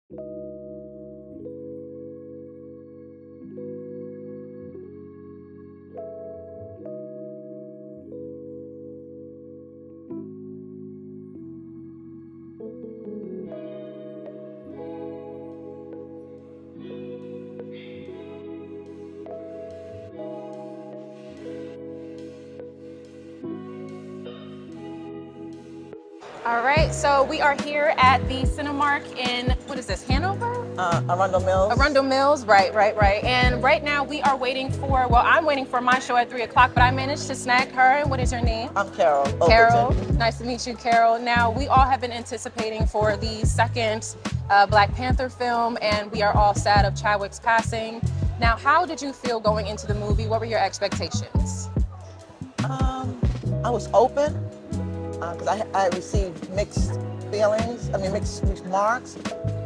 All right, so we are here at the Cinemark in, what is this, Hanover? Arundel Mills. Arundel Mills, right. And right now we are waiting for, well, I'm waiting for my show at 3 o'clock, but I managed to snag her. What is your name? I'm Carol. Carol, Overton. nice to meet you, Carol. Now, we all have been anticipating for the second Black Panther film, and we are all sad of Chadwick's passing. Now, how did you feel going into the movie? What were your expectations? I was open because I received mixed feelings, mixed marks,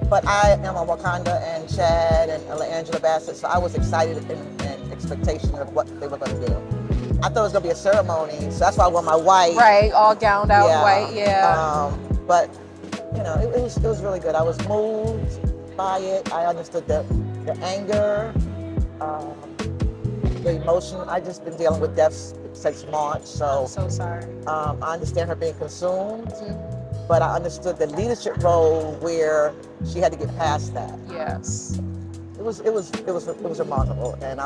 but I am a Wakanda and Chad and Angela Bassett, so I was excited in expectation of what they were going to do. I thought it was going to be a ceremony, so that's why I wore my white. Right, all gowned out white, yeah. But, you know, it was really good. I was moved by it. I understood the anger, the emotion. I've just been dealing with deaths since March, so. I'm so sorry. I understand her being consumed, but I understood the leadership role where she had to get past that. Yes. It was remarkable, and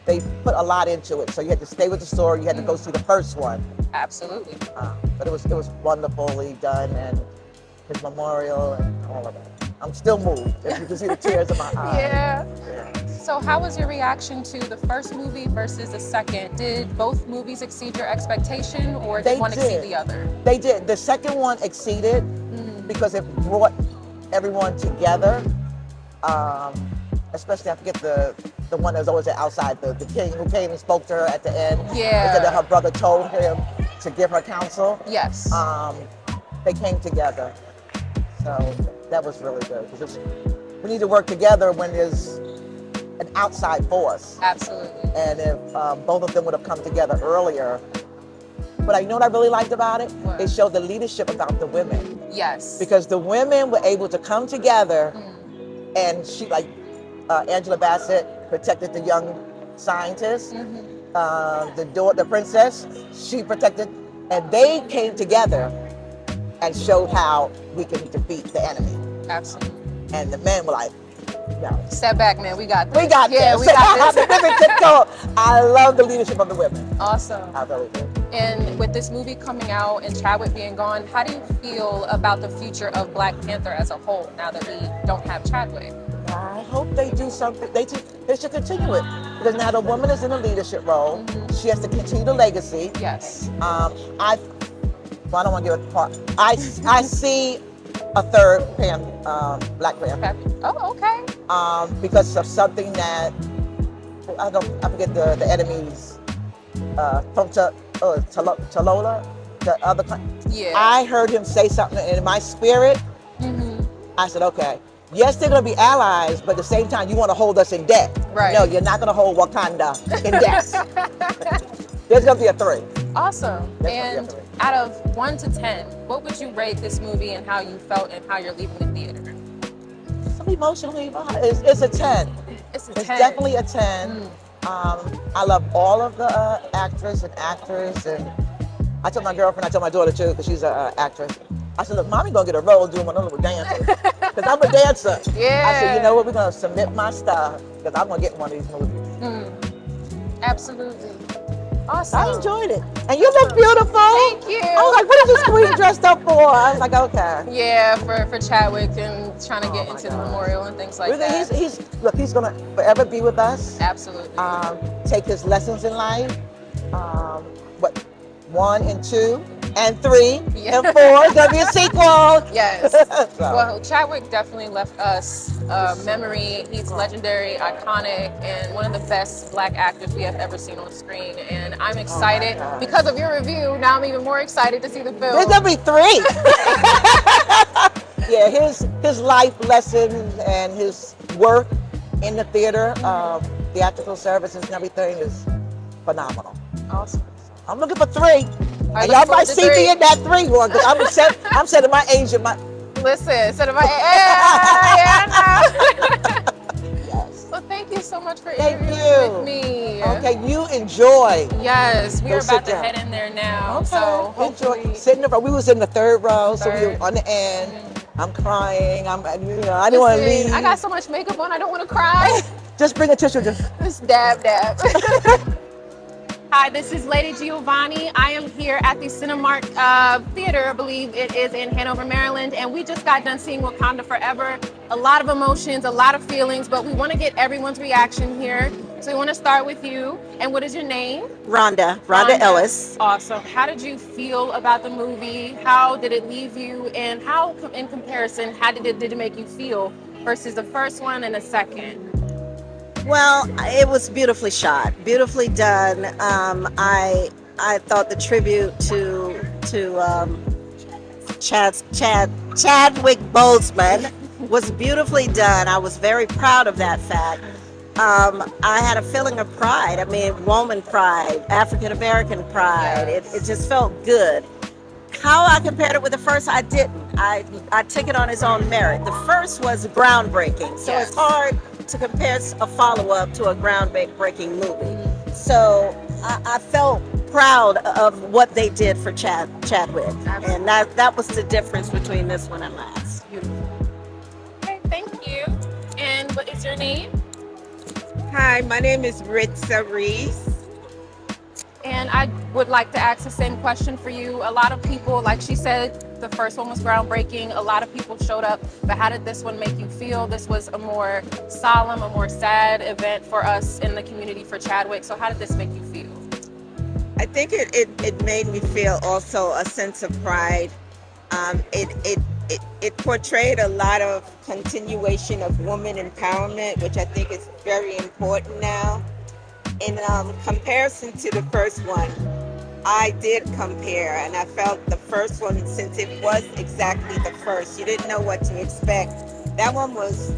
they put a lot into it. So you had to stay with the story. You had to go see the first one. Absolutely. But it was wonderfully done, and his memorial and all of that. I'm still moved. If you can see the tears in my eyes. Yeah. So how was your reaction to the first movie versus the second? Did both movies exceed your expectation, or did one exceed the other? They did. The second one exceeded because it brought everyone together. Especially, I forget the one that was always outside, the king who came and spoke to her at the end. Yeah. And that her brother told him to give her counsel. Yes. They came together. So that was really good. Because we need to work together when there's an outside force. Absolutely. And if both of them would have come together earlier. But I know what I really liked about it? What? It showed the leadership about the women. Yes. Because the women were able to come together and she, like Angela Bassett protected the young scientist. The princess, she protected, and they came together and showed how we can defeat the enemy. Absolutely. And the men were like, no. Step back, man. We got this. We got this. We got this. The women tiptoe. I love the leadership of the women. Awesome. I really do. And with this movie coming out and Chadwick being gone, how do you feel about the future of Black Panther as a whole now that we don't have Chadwick? I hope they do something. They should continue it because now the woman is in a leadership role. She has to continue the legacy. Yes. I don't want to give it part. I see a third Black Panther. Oh, okay. Because of something that I forget the enemies from Talola, the other country. Yeah. I heard him say something, and in my spirit, I said, okay. Yes, they're going to be allies, but at the same time, you want to hold us in debt. Right. No, you're not going to hold Wakanda in debt. There's going to be a 3. Awesome. And out of 1 to 10, what would you rate this movie and how you felt and how you're leaving the theater? So emotionally, it's a 10. It's a 10. It's definitely a 10. I love all of the actors and actors, and I told my girlfriend, I told my daughter too, because she's an actress. I said, look, mommy gonna get a role doing one of them dancers, because I'm a dancer. Yeah. I said, you know what, we're gonna submit my stuff, because I'm gonna get in one of these movies. Absolutely. Awesome. I enjoyed it. And you look beautiful. Thank you. I was like, what is this queen dressed up for? I was like, okay. Yeah, for Chadwick and trying to get into the memorial and things like that. He's gonna forever be with us. Absolutely. Take his lessons in life. 1 and 2 and 3 and 4 is gonna be a sequel. Yes. So. Well, Chadwick definitely left us a memory. He's legendary, iconic, and one of the best Black actors we have ever seen on screen. And I'm excited because of your review. Now I'm even more excited to see the film. There's gonna be 3. Yeah, his life lessons and his work in the theater, theatrical services and everything is phenomenal. Awesome. I'm looking for 3. I And look y'all forward might to see 3. me in that 3 one because I'm setting my age in my. Listen, instead of my, yeah, enjoy. Yes, we Go are sit about to down. head in there now. Okay, So enjoy. hopefully, Sit in the front. We was in the third row, so we were third. on the end. I'm crying. I didn't want to Listen, I got leave. so much makeup on, I don't want to cry. Just bring a tissue. Just. Just dab, dab. Hi, this is Lady Giovanni. I am here at the Cinemark Theater, I believe it is in Hanover, Maryland, and we just got done seeing Wakanda Forever. A lot of emotions, a lot of feelings, but we want to get everyone's reaction here. So we want to start with you. And what is your name? Rhonda Ellis. Awesome. How did you feel about the movie? How did it leave you? And how, in comparison, how did it make you feel versus the first one and the second? Well, it was beautifully shot, beautifully done. I thought the tribute to Chadwick Boseman was beautifully done. I was very proud of that fact. I had a feeling of pride. I mean, woman pride, African American pride. Yes. It just felt good. How I compared it with the first, I didn't. I took it on its own merit. The first was groundbreaking, so Yes. it's hard to compare a follow-up to a groundbreaking movie. So I felt proud of what they did for Chadwick, Absolutely. and that was the difference between this one and last. Beautiful. Okay, thank you. And what is your name? Hi, my name is Ritza Reese. And I would like to ask the same question for you. A lot of people, like she said, the first one was groundbreaking. A lot of people showed up, but how did this one make you feel? This was a more solemn, a more sad event for us in the community for Chadwick. So how did this make you feel? I think it made me feel also a sense of pride. It portrayed a lot of continuation of woman empowerment, which I think is very important now. In comparison to the first one, I did compare, and I felt the first one, since it was exactly the first, you didn't know what to expect. That one was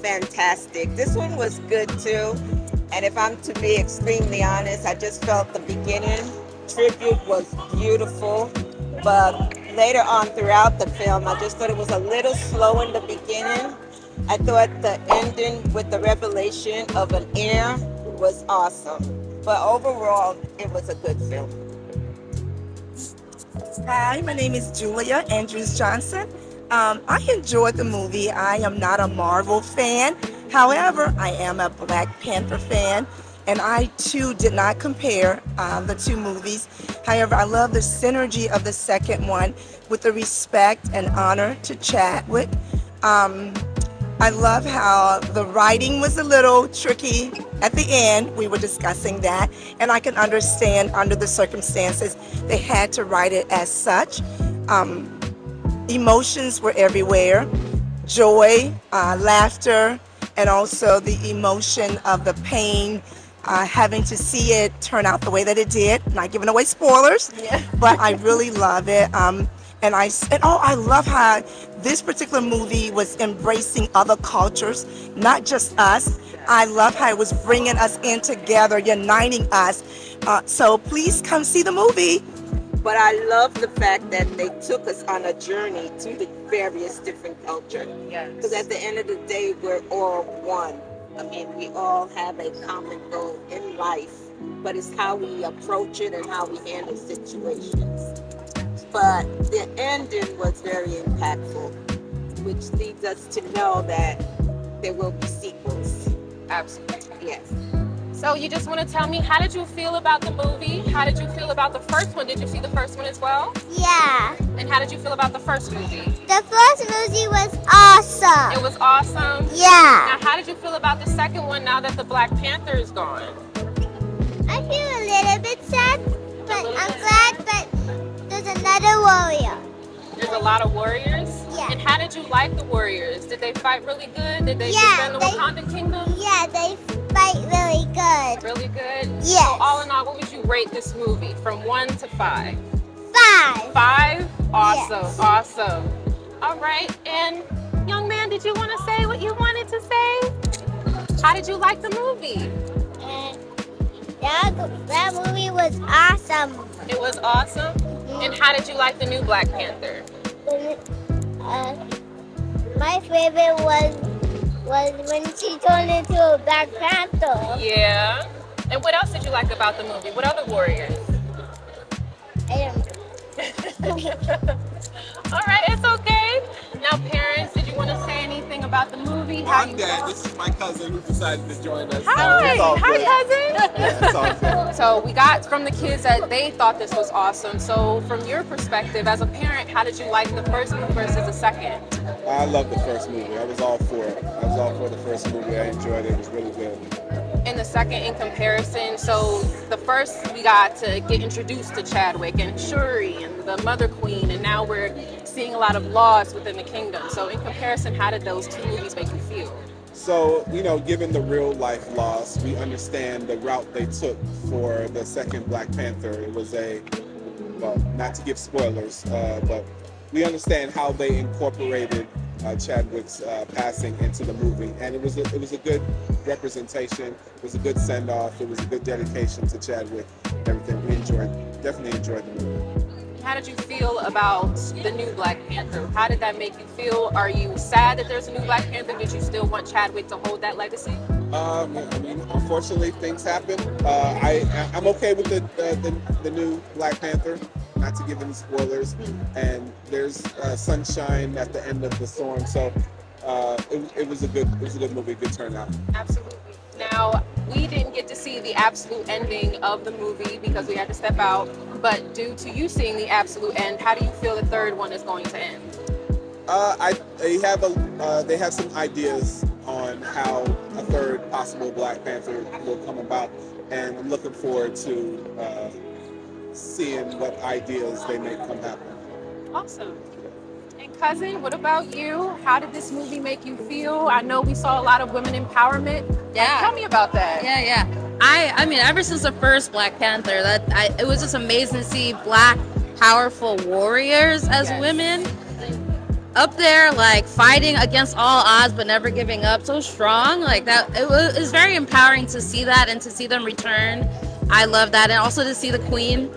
fantastic. This one was good too. And if I'm to be extremely honest, I just felt the beginning tribute was beautiful. But later on throughout the film, I just thought it was a little slow in the beginning. I thought the ending with the revelation of an heir was awesome. But overall, it was a good film. Hi, my name is Julia Andrews Johnson. I enjoyed the movie. I am not a Marvel fan. However, I am a Black Panther fan, and I too did not compare the two movies. However, I love the synergy of the second one with the respect and honor to Chadwick. I love how the writing was a little tricky at the end. We were discussing that, and I can understand under the circumstances they had to write it as such. Emotions were everywhere, joy, laughter, and also the emotion of the pain, having to see it turn out the way that it did. Not giving away spoilers, but I really love it. And I love how this particular movie was embracing other cultures, not just us. I love how it was bringing us in together, uniting us. So please come see the movie. But I love the fact that they took us on a journey to the various different cultures. Because at the end of the day, we're all one. I mean, we all have a common goal in life, but it's how we approach it and how we handle situations. But the ending was very impactful, which leads us to know that there will be sequels. Absolutely. Yes. So you just want to tell me, how did you feel about the movie? How did you feel about the first one? Did you see the first one as well? Yeah. And how did you feel about the first movie? The first movie was awesome. It was awesome. Yeah. Now, how did you feel about the second one now that the Black Panther is gone? I feel a little bit sad, but I'm glad that there's another warrior. There's a lot of warriors? Yeah. And how did you like the warriors? Did they fight really good? Did they defend the Wakanda Kingdom? Yeah, they fight really good. Really good? Yes. So all in all, what would you rate this movie from 1 to 5? 5. 5? Awesome, Yes. awesome. All right, and young man, did you want to say what you wanted to say? How did you like the movie? And that movie was awesome. It was awesome. And how did you like the new Black Panther? My favorite was when she turned into a Black Panther. Yeah. And what else did you like about the movie? What other warriors? I don't know. All right, it's okay. Now, parents, did you want to say anything about the movie? How I'm you dad. felt? This is my cousin who decided to join us. Hi, It's all hi, good. cousin. Yeah, it's all good. So we got from the kids that they thought this was awesome. So from your perspective as a parent, how did you like the first movie versus the second? I love the first movie. I was all for it. I was all for the first movie. I enjoyed it. It was really good. And the second in comparison, so the first we got to get introduced to Chadwick and Shuri and the Mother Queen, and now we're seeing a lot of loss within the kingdom. So in comparison, how did those two movies make you feel? So, given the real life loss, we understand the route they took for the second Black Panther. It was well, not to give spoilers, but we understand how they incorporated Chadwick's passing into the movie, and it was a good representation. It was a good send off. It was a good dedication to Chadwick. Everything we definitely enjoyed the movie. How did you feel about the new Black Panther? How did that make you feel? Are you sad that there's a new Black Panther? Did you still want Chadwick to hold that legacy? I mean, unfortunately, things happen. I'm okay with the new Black Panther. Not to give any spoilers, and there's sunshine at the end of the storm. So it was a good movie, good turnout. Absolutely. Now, we didn't get to see the absolute ending of the movie because we had to step out. But due to you seeing the absolute end, how do you feel the third one is going to end? They have some ideas on how a third possible Black Panther will come about, and I'm looking forward to seeing what ideas they make come happen. Awesome. And cousin, what about you? How did this movie make you feel? I know we saw a lot of women empowerment. Yeah. Tell me about that. Yeah. I mean, ever since the first Black Panther, it was just amazing to see Black powerful warriors as women up there, like fighting against all odds but never giving up, so strong. Like that, it was very empowering to see that and to see them return. I love that, and also to see the Queen.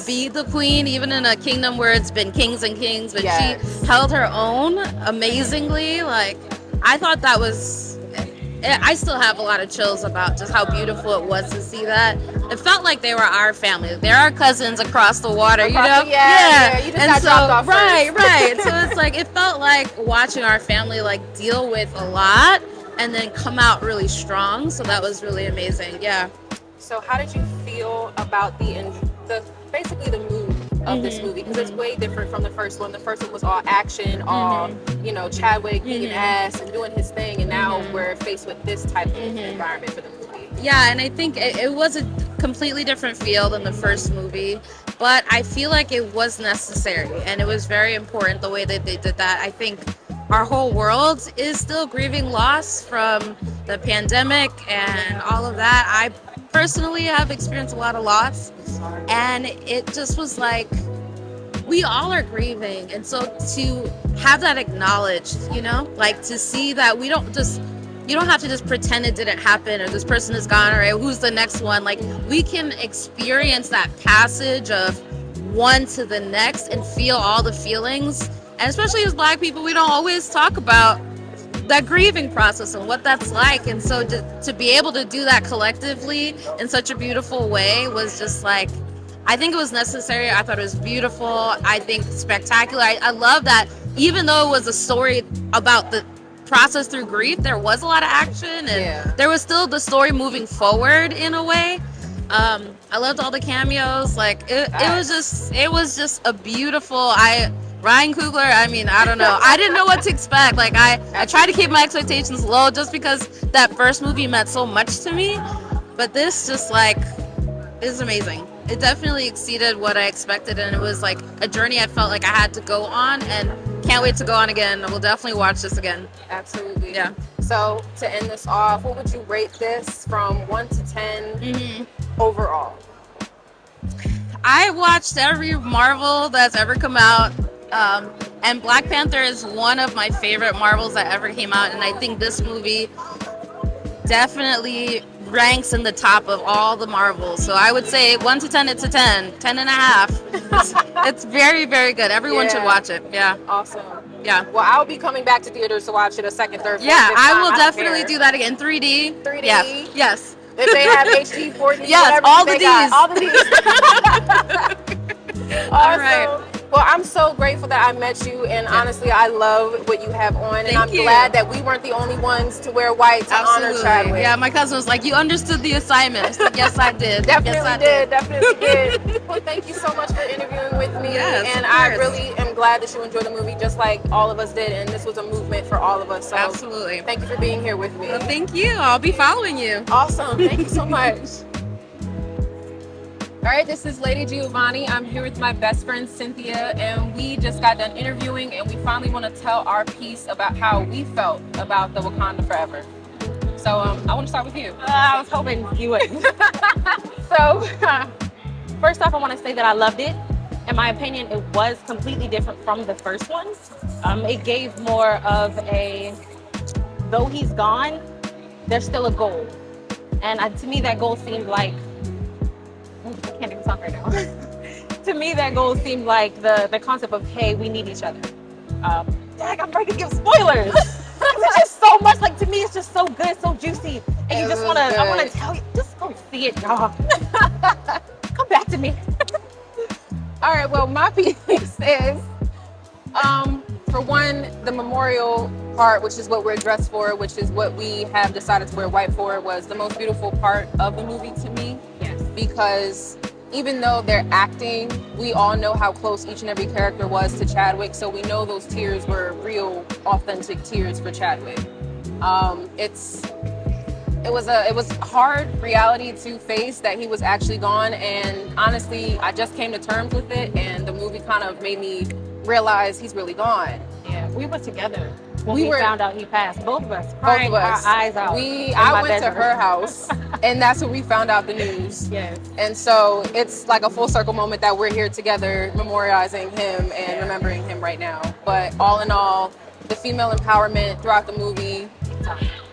Be the queen, even in a kingdom where it's been kings and kings, but she held her own amazingly. Like, I thought that was, I still have a lot of chills about just how beautiful it was to see that. It felt like they were our family. They're our cousins across the water, Yeah. You just got dropped off right. first. So it's like, it felt like watching our family like deal with a lot and then come out really strong. So that was really amazing. Yeah. So how did you feel about basically the mood of this movie? Because it's way different from the first one. The first one was all action, all Chadwick being ass and doing his thing, and now we're faced with this type of environment for the movie. Yeah, and I think it was a completely different feel than the first movie, but I feel like it was necessary, and it was very important the way that they did that. I think our whole world is still grieving loss from the pandemic and all of that. I personally have experienced a lot of loss, and it just was like, we all are grieving, and so to have that acknowledged, like to see that you don't have to just pretend it didn't happen or this person is gone or who's the next one. Like, we can experience that passage of one to the next and feel all the feelings, and especially as Black people, we don't always talk about that grieving process and what that's like, and so to be able to do that collectively in such a beautiful way was just like, I think it was necessary. I thought it was beautiful. I think spectacular. I love that even though it was a story about the process through grief, there was a lot of action, and there was still the story moving forward in a way. I loved all the cameos. Like it was just a beautiful. Ryan Coogler, I mean, I don't know. I didn't know what to expect. Like, I tried to keep my expectations low just because that first movie meant so much to me. But this just, like, is amazing. It definitely exceeded what I expected, and it was, like, a journey I felt like I had to go on, and can't wait to go on again. We'll definitely watch this again. Absolutely. Yeah. So, to end this off, what would you rate this from 1 to 10 overall? I watched every Marvel that's ever come out. And Black Panther is one of my favorite Marvels that ever came out, and I think this movie definitely ranks in the top of all the Marvels. So I would say 1 to 10, it's a 10, 10 and a half. It's very, very good. Everyone should watch it. Yeah. Awesome. Yeah. Well, I'll be coming back to theaters to watch it a second, third, fourth, Yeah, fifth I time. will don't definitely care. do that again. 3D. 3D. Yes. If they have HD, 4D, Yes, whatever all the they got, Ds. all the Ds. All right. Awesome. Well, I'm so grateful that I met you, and honestly, I love what you have on, and Thank I'm you. glad that we weren't the only ones to wear white to honor Chadwick. Yeah, my cousin was like, "You understood the assignment." I was like, yes, I did. Definitely yes, I did. Definitely did. Well, thank you so much for interviewing with me, Yes, and of I course. really am glad that you enjoyed the movie, just like all of us did, and this was a movement for all of us. So Absolutely. thank you for being here with me. Well, thank you. I'll be following you. Awesome. Thank you so much. All right, this is Lady Giovanni. I'm here with my best friend Cynthia, and we just got done interviewing, and we finally want to tell our piece about how we felt about the Wakanda Forever. So I want to start with you. I was hoping you would. So, first off, I want to say that I loved it. In my opinion, it was completely different from the first one. It gave more of a, though he's gone, there's still a goal. And to me, that goal seemed like, I can't even talk right now. To me, that goal seemed like the concept of, hey, we need each other. Dang, I'm ready to give spoilers. It's just so much, like, to me, it's just so good, so juicy. And you just want to, I want to tell you, just go see it, y'all. Come back to me. All right, well, my piece is, for one, the memorial part, which is what we're dressed for, which is what we have decided to wear white for, was the most beautiful part of the movie to me. Yes. Because even though they're acting, we all know how close each and every character was to Chadwick, so we know those tears were real, authentic tears for Chadwick. It was hard reality to face that he was actually gone, and honestly, I just came to terms with it, and the movie kind of made me realize he's really gone. Yeah, we were together when We we were- found out he passed. Both of us Both crying of us. our eyes out. I went to her house, and that's when we found out the news. Yes. And so it's like a full circle moment that we're here together memorializing him and remembering him right now. But all in all, the female empowerment throughout the movie,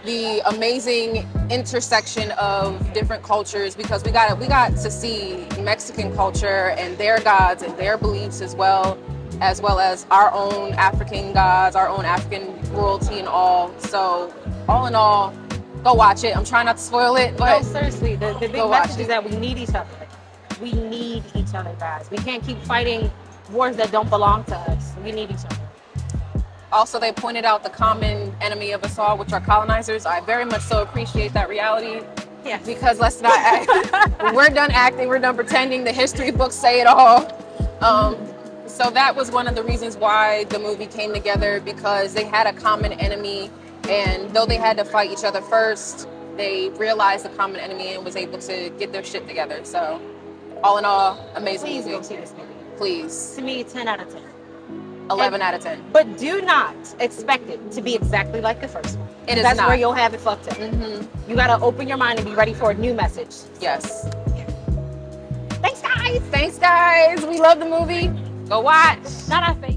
the amazing intersection of different cultures, because we got to see Mexican culture and their gods and their beliefs as well as our own African gods, our own African royalty and all. So all in all, go watch it. I'm trying not to spoil it, but No, seriously, the big go watch message it. is that we need each other. We need each other, guys. We can't keep fighting wars that don't belong to us. We need each other. Also, they pointed out the common enemy of us all, which are colonizers. I very much so appreciate that reality. Yeah. Because let's not act. We're done acting. We're done pretending. The history books say it all. So that was one of the reasons why the movie came together, because they had a common enemy, and though they had to fight each other first, they realized the common enemy and was able to get their shit together. So all in all, amazing Please movie. go see this movie. Please. To me, 10 out of 10. 11 out of 10. But do not expect it to be exactly like the first one. It is That's not. where you'll have it fucked up. Mm-hmm. You gotta open your mind and be ready for a new message. Yes. Thanks, guys. Thanks, guys. We love the movie. Go watch. Not our favorite.